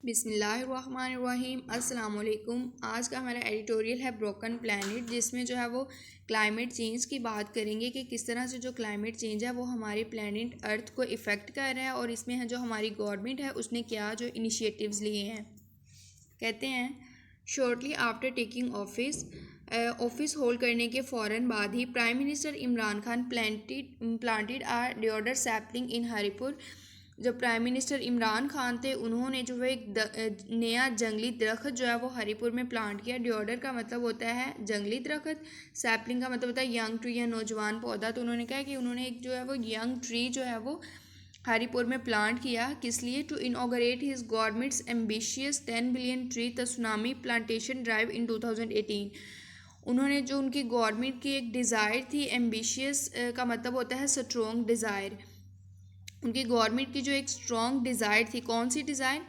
बिस्मिल्लाहिर्रहमानिर्रहीम अस्सलाम वालेकुम। आज का हमारा एडिटोरियल है ब्रोकन प्लैनेट, जिसमें जो है वो क्लाइमेट चेंज की बात करेंगे कि किस तरह से जो क्लाइमेट चेंज है वो हमारे प्लैनेट अर्थ को इफ़ेक्ट कर रहा है और इसमें है जो हमारी गवर्नमेंट है उसने क्या जो इनिशिएटिव्स लिए हैं। कहते हैं shortly after taking office hold करने के फ़ौरन बाद ही prime minister Imran Khan planted a deodar sapling in Haripur. जो प्राइम मिनिस्टर इमरान खान थे उन्होंने जो है एक नया जंगली दरख्त जो है वो हरिपुर में प्लांट किया। डिओडर का मतलब होता है जंगली दरख्त, सैपलिंग का मतलब होता है यंग ट्री या नौजवान पौधा। तो उन्होंने कहा कि उन्होंने एक जो है वो यंग ट्री जो है वो हरिपुर में प्लांट किया। किस लिए? To inaugurate his government's ambitious 10 billion tree tsunami plantation drive in 2018। उन्होंने जो उनकी गवर्नमेंट की एक डिज़ायर थी, एम्बिशियस का मतलब होता है स्ट्रॉन्ग डिज़ायर। उनकी गवर्नमेंट की जो एक स्ट्रॉन्ग डिज़ायर थी, कौन सी डिज़ायर?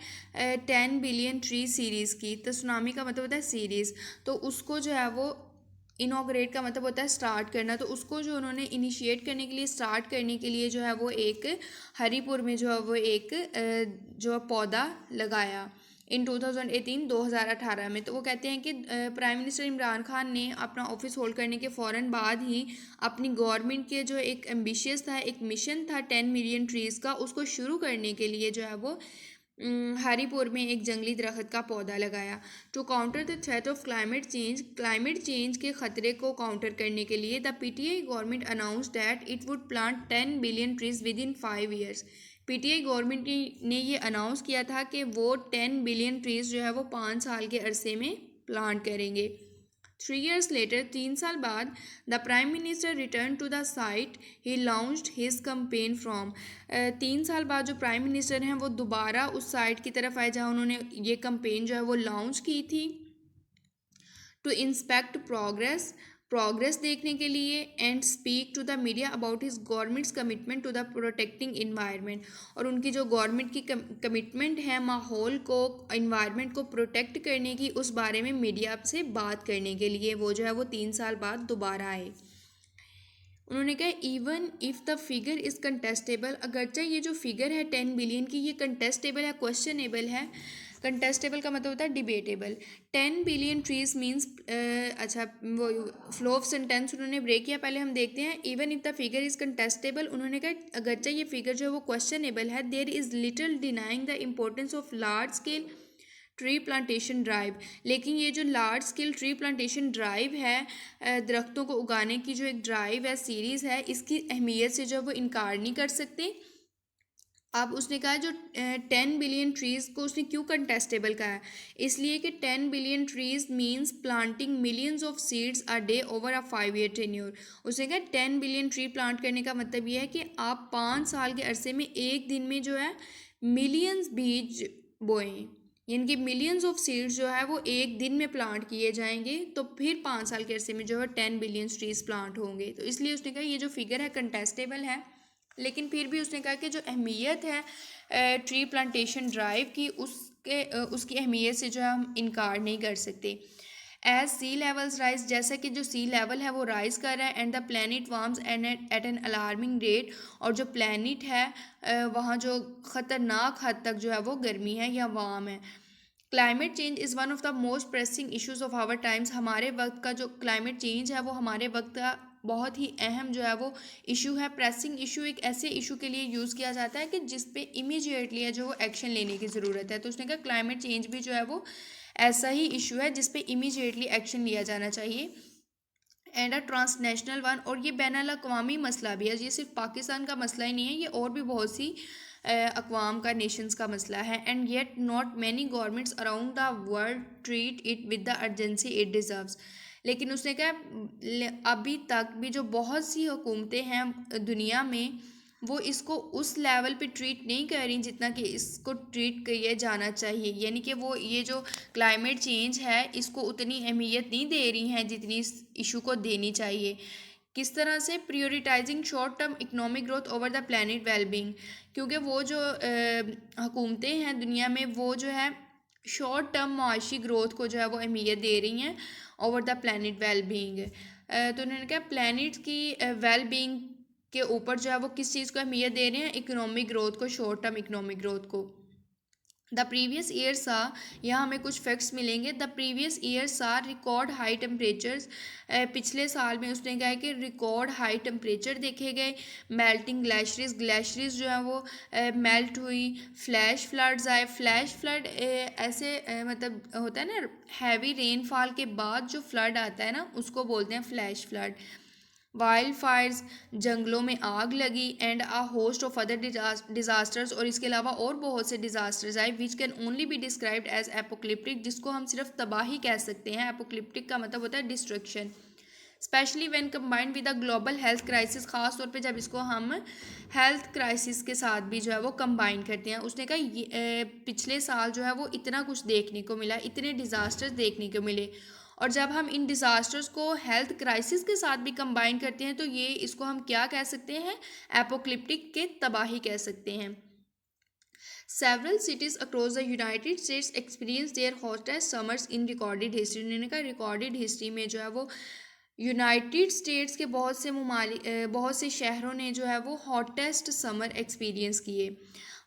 10 बिलियन ट्री सीरीज़ की। तसुनामी का मतलब होता है सीरीज़। तो उसको जो है वो इनॉग्रेट का मतलब होता है स्टार्ट करना। तो उसको जो उन्होंने इनिशिएट करने के लिए, स्टार्ट करने के लिए जो है वो एक हरिपुर में जो है वो एक जो पौधा लगाया इन 2018 में। तो वो कहते हैं कि प्राइम मिनिस्टर इमरान खान ने अपना ऑफिस होल्ड करने के फ़ौरन बाद ही अपनी गवर्नमेंट के जो एक एम्बिशियस था, एक मिशन था 10 मिलियन ट्रीज़ का, उसको शुरू करने के लिए जो है वो हरिपुर में एक जंगली दरख्त का पौधा लगाया। To counter the threat of climate change के ख़तरे को काउंटर करने के लिए the PTI government announce that it would plant 10 billion trees within 5 years. PTI government ने ये अनाउंस किया था कि वो 10 बिलियन ट्रीज़ जो है वो 5 साल के अरसे में प्लांट करेंगे। 3 years later, 3 साल बाद, the prime minister return to the site he launched his campaign from. 3 साल बाद जो प्राइम मिनिस्टर हैं वो दोबारा उस साइट की तरफ आए जहाँ उन्होंने ये कैंपेन जो है वो लॉन्च की थी। टू इंस्पेक्ट प्रोग्रेस देखने के लिए and speak to the media about his government's commitment to the protecting environment. और उनकी जो गवर्नमेंट की कमिटमेंट है माहौल को, इन्वायरमेंट को प्रोटेक्ट करने की, उस बारे में मीडिया से बात करने के लिए वो जो है वो 3 साल बाद दोबारा आए। उन्होंने कहा even if the figure is contestable, अगरचे ये जो फिगर है 10 बिलियन की ये कंटेस्टेबल है, क्वेश्चनेबल है। कंटेस्टेबल का मतलब होता है डिबेटेबल। 10 बिलियन ट्रीज मीन्स, अच्छा वो फ्लो ऑफ सेंटेंस उन्होंने ब्रेक किया, पहले हम देखते हैं। Even if the figure is contestable, उन्होंने कहा अगरचे ये फिगर जो है वो क्वेश्चनेबल है, there is little denying the importance of large scale tree plantation drive. लेकिन ये जो large scale tree plantation drive है, दरख्तों को उगाने की जो एक ड्राइव है, सीरीज़ है, इसकी अहमियत से जो वो इनकार नहीं कर सकते। अब उसने कहा जो 10 बिलियन ट्रीज़ को उसने क्यों कंटेस्टेबल कहा है? इसलिए कि 10 billion trees means planting millions of seeds a day over a 5 year tenure. उसने कहा 10 बिलियन ट्री प्लांट करने का मतलब ये है कि आप 5 साल के अरसे में एक दिन में जो है मिलियंस बीज बोएं, यानी कि मिलियंस ऑफ सीड्स जो है वो एक दिन में प्लांट किए जाएंगे। तो फिर 5 साल के अरसे में जो है 10 बिलियन ट्रीज प्लांट होंगे। तो इसलिए उसने कहा ये जो फिगर है कंटेस्टेबल है, लेकिन फिर भी उसने कहा कि जो अहमियत है ट्री प्लांटेशन ड्राइव की, उसकी अहमियत से जो है हम इनकार नहीं कर सकते। एज सी लेवल्स राइज, जैसा कि जो सी लेवल है वो राइज कर रहा है, and the planet warms at an alarming rate, और जो प्लानट है वहाँ जो ख़तरनाक हद तक जो है वो गर्मी है या वार्म है। Climate change is one of the most pressing issues of our times. हमारे वक्त का जो क्लाइमेट चेंज है वो हमारे वक्त का बहुत ही अहम जो है वो इशू है। प्रेसिंग इशू एक ऐसे इशू के लिए यूज़ किया जाता है कि जिस पे इमीडिएटली है जो वो एक्शन लेने की ज़रूरत है। तो उसने कहा क्लाइमेट चेंज भी जो है वो ऐसा ही इशू है जिस पे इमीडिएटली एक्शन लिया जाना चाहिए, एंड अ ट्रांसनेशनल वन। और ये बैन अल-अक़वामी मसला भी है, ये सिर्फ पाकिस्तान का मसला ही नहीं है, ये और भी बहुत सी अक़वाम का, नेशंस का मसला है। And yet not many governments around the world treat it with the urgency it deserves. लेकिन उसने कहा अभी तक भी जो बहुत सी हुकूमतें हैं दुनिया में वो इसको उस लेवल पे ट्रीट नहीं कर रही जितना कि इसको ट्रीट किया जाना चाहिए। यानी कि वो ये जो क्लाइमेट चेंज है इसको उतनी अहमियत नहीं दे रही हैं जितनी इस इशू को देनी चाहिए। किस तरह से? Prioritizing short term economic growth over the planet wellbeing. क्योंकि वो जो हुकूमतें हैं दुनिया में वो जो है शॉर्ट टर्म माशी ग्रोथ को जो है वो अहमियत दे रही हैं ओवर द प्लानट वेलबींग। तो उन्होंने कहा प्लानट की वेलबींग के ऊपर जो है वो किस चीज़ को अहमियत दे रहे हैं? इकोनॉमिक ग्रोथ को, शॉर्ट टर्म इकोनॉमिक ग्रोथ को। द प्रीवियस ईयर सा, यहाँ हमें कुछ फैक्ट्स मिलेंगे। द प्रीवियस ईयर सा रिकॉर्ड हाई टेम्परेचर्स, पिछले साल में उसने कहा है कि रिकॉर्ड हाई टेम्परेचर देखे गए। मेल्टिंग ग्लेशियर्स, ग्लेशियर्स जो है वो मेल्ट हुई। फ्लैश फ्लड्स आए। फ्लैश फ्लड ऐसे मतलब होता है ना, हैवी रेनफॉल के बाद जो फ्लड आता है ना, उसको बोलते हैं फ्लैश फ्लड। वाइल्ड फायर्स, जंगलों में आग लगी। And a host of other disasters, और इसके अलावा और बहुत से डिजास्टर्स आए which can only be described as apocalyptic, जिसको हम सिर्फ तबाही कह सकते हैं। एपोक्लिप्टिक का मतलब होता है destruction. Specially when combined with a global health crisis, खास तौर पे जब इसको हम हेल्थ क्राइसिस के साथ भी जो है वो कंबाइन करते हैं। उसने कहा पिछले साल जो है वो इतना कुछ देखने को मिला, इतने डिज़ास्टर्स देखने को मिले, और जब हम इन डिज़ास्टर्स को हेल्थ क्राइसिस के साथ भी कंबाइन करते हैं तो ये इसको हम क्या कह सकते हैं, एपोक्लिप्टिक के तबाही कह सकते हैं। Several cities across the United States experience their hottest summers in recorded history। उन्होंने कहा रिकॉर्डेड हिस्ट्री में जो है वो यूनाइटेड स्टेट्स के बहुत से शहरों ने जो है वो हॉटेस्ट समर एक्सपीरियंस किए।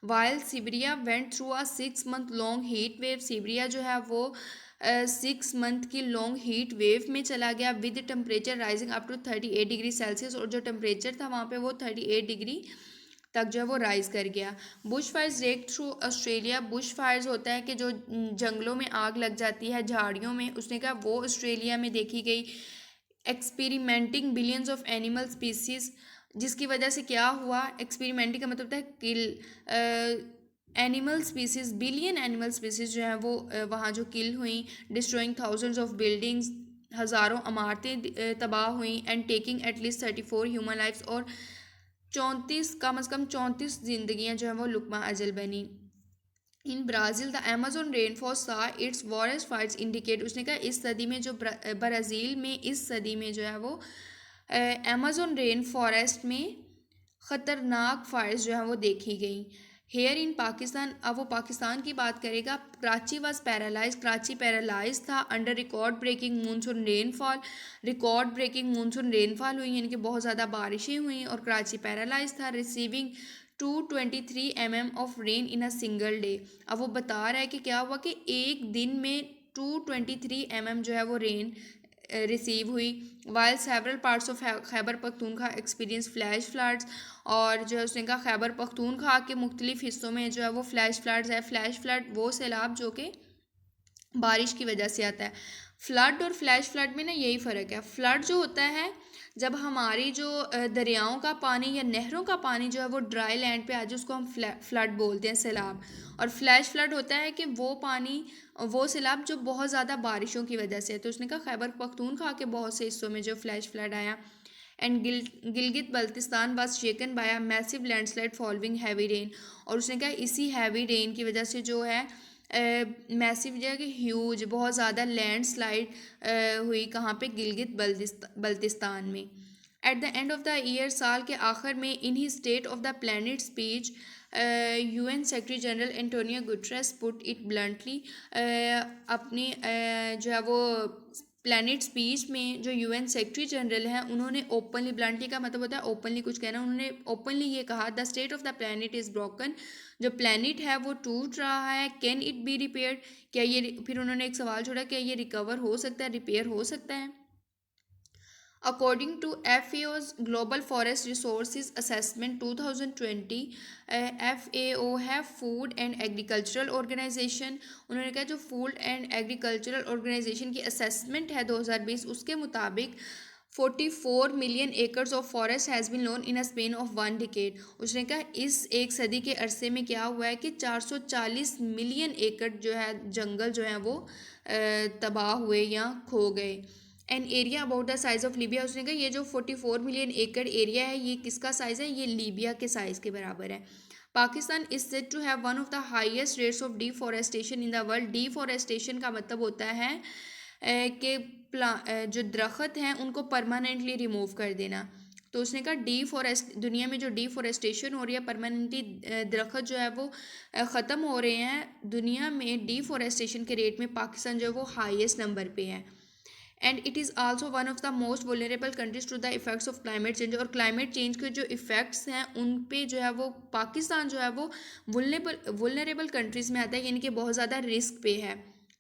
While Siberia went through a 6 month long heat wave, Siberia जो है वो 6 month की लॉन्ग हीट वेव में चला गया with temperature rising up to 38 degree Celsius, और जो टेम्परेचर था वहाँ पे वो 38 डिग्री तक जो है वो राइज कर गया। Bush fires rake through Australia, bush fires होता है कि जो जंगलों में आग लग जाती है झाड़ियों में, उसने कहा वो ऑस्ट्रेलिया में देखी गई। Experimenting billions of animal species, जिसकी वजह से क्या हुआ, एक्सपेरिमेंटिंग का मतलब होता है kill, animal species, billion animal species जो हैं वो वहाँ जो किल हुई। डिस्ट्रॉइंग थाउजेंड्स ऑफ बिल्डिंग्स, हज़ारों इमारतें तबाह हुई। And taking at least 34 human lives, और 34 कम अज़ कम 34 जिंदगियाँ जो हैं वो लुकमा अजल बनी। इन ब्राज़ील द अमेजोन रेनफॉरेस्ट सा इट्स वॉरेस्ट फायर्स इंडिकेट, उसने कहा इस सदी में जो ब्राज़ील में इस सदी में जो है वो अमेजोन रेन फॉरेस्ट में ख़तरनाक फायर्स जो हैं वो देखी गई। हेयर इन पाकिस्तान, अब वो पाकिस्तान की बात करेगा। Karachi was paralyse, Karachi paralyse था under record breaking monsoon rainfall, record breaking monsoon rainfall हुई, यानी कि बहुत ज़्यादा बारिशें हुई और कराची पैरालाइज था। Receiving 223 mm of rain in a single day. अब वो बता रहा है कि क्या हुआ कि एक दिन में 223 mm जो है वो रेन रिसीव हुई। While several parts of Khyber Pakhtunkhwa experience flash floods, और जो है उसने कहा खैबर पख्तूनख्वा के मुख्तलिफ हिस्सों में जो है वो फ्लैश फ्लड्स है। फ्लैश फ्लड वो सैलाब जो कि बारिश की वजह से आता है। फ्लड और फ्लैश फ्लड में ना यही फ़र्क है। फ्लड जो होता है जब हमारी जो दरियाओं का पानी या नहरों का पानी जो है वो ड्राई लैंड पे आ जाए, उसको हम फ्लड बोलते हैं, सैलाब। और फ्लैश फ्लड होता है कि वो पानी, वो सैलाब जो बहुत ज़्यादा बारिशों की वजह से है। तो उसने कहा खैबर पख्तूनख्वा के बहुत से हिस्सों में जो फ्लैश फ्लड आया। And Gilgit Baltistan was shaken by a massive landslide following heavy rain, और उसने कहा इसी हैवी रेन की वजह से जो है मैसिव जो है कि ह्यूज बहुत ज़्यादा लैंडस्लाइड हुई। कहाँ पे, गिलगित बल्तिस्तान में। At the end of the year, साल के आखिर में, in his state of the planet speech, UN secretary general Antonio Guterres put it bluntly, अपनी जो है वो प्लानट स्पीच में जो UN सेक्रेटरी जनरल हैं उन्होंने ओपनली, ब्लंटली का मतलब होता है ओपनली कुछ कहना, उन्होंने ओपनली ये कहा the state of the planet is broken, जो प्लानट है वो टूट रहा है। कैन इट बी रिपेयर्ड, क्या ये, फिर उन्होंने एक सवाल छोड़ा, क्या ये रिकवर हो सकता है, रिपेयर हो सकता है। According to FAO's Global Forest Resources Assessment 2020, FAO है फूड एंड एग्रीकल्चरल ऑर्गेनाइजेशन, उन्होंने कहा जो फूड एंड एग्रीकल्चरल ऑर्गेनाइजेशन की असेसमेंट है 2020, उसके मुताबिक 44 million acres of forest has been लॉन in a span of 1 decade. उसने कहा इस एक सदी के अरसे में क्या हुआ है कि 440 मिलियन एकड़ जो है जंगल जो है वो तबाह हुए या खो गए। An area about the size of Libya, उसने कहा ये जो 44 मिलियन एकड़ एरिया है ये किसका साइज़ है, ये लीबिया के साइज़ के बराबर है। Pakistan is said to have one of the highest rates of deforestation in the world. Deforestation का मतलब होता है कि जो दरख्त हैं उनको परमानेंटली रिमूव कर देना। तो उसने कहा दुनिया में जो डिफॉरेस्टेशन हो रही है, परमानेंटली दरख्त जो है वो ख़त्म हो रहे हैं, दुनिया में डिफॉरेस्टेशन के रेट में पाकिस्तान जो है वो हाईएस्ट नंबर पे है। And it is also one of the most vulnerable countries to the effects of climate change. और क्लाइमेट चेंज के जो इफेक्ट्स हैं उन पे जो है वो पाकिस्तान जो है वो वुलनरेबल कंट्रीज़ में आता है, यानी कि बहुत ज़्यादा रिस्क पे है।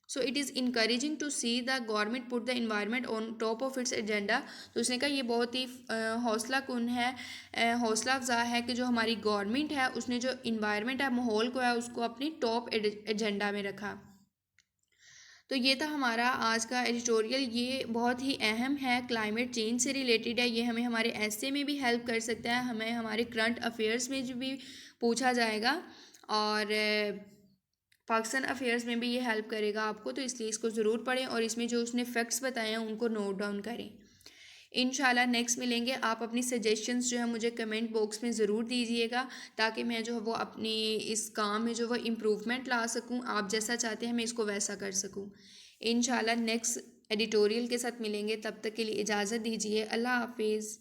So it is encouraging to see the government put the environment on top of its agenda. तो उसने कहा ये बहुत ही हौसला कुन है, हौसला अफजा है कि जो हमारी गवर्नमेंट है उसने जो इन्वायरमेंट है, माहौल को है, उसको अपनी टॉप एजेंडा में रखा। तो ये था हमारा आज का एडिटोरियल। ये बहुत ही अहम है, क्लाइमेट चेंज से रिलेटेड है। ये हमें हमारे ऐसे में भी हेल्प कर सकता है, हमें हमारे करंट अफेयर्स में जो भी पूछा जाएगा, और पाकिस्तान अफेयर्स में भी ये हेल्प करेगा आपको। तो इसलिए इसको ज़रूर पढ़ें और इसमें जो उसने फैक्ट्स बताए हैं उनको नोट डाउन करें। इंशाल्लाह नेक्स्ट मिलेंगे। आप अपनी सजेशंस जो है मुझे कमेंट बॉक्स में ज़रूर दीजिएगा, ताकि मैं जो है वो अपनी इस काम में जो वो इम्प्रूवमेंट ला सकूं, आप जैसा चाहते हैं मैं इसको वैसा कर सकूं। इंशाल्लाह नेक्स्ट एडिटोरियल के साथ मिलेंगे, तब तक के लिए इजाज़त दीजिए। अल्लाह हाफिज़।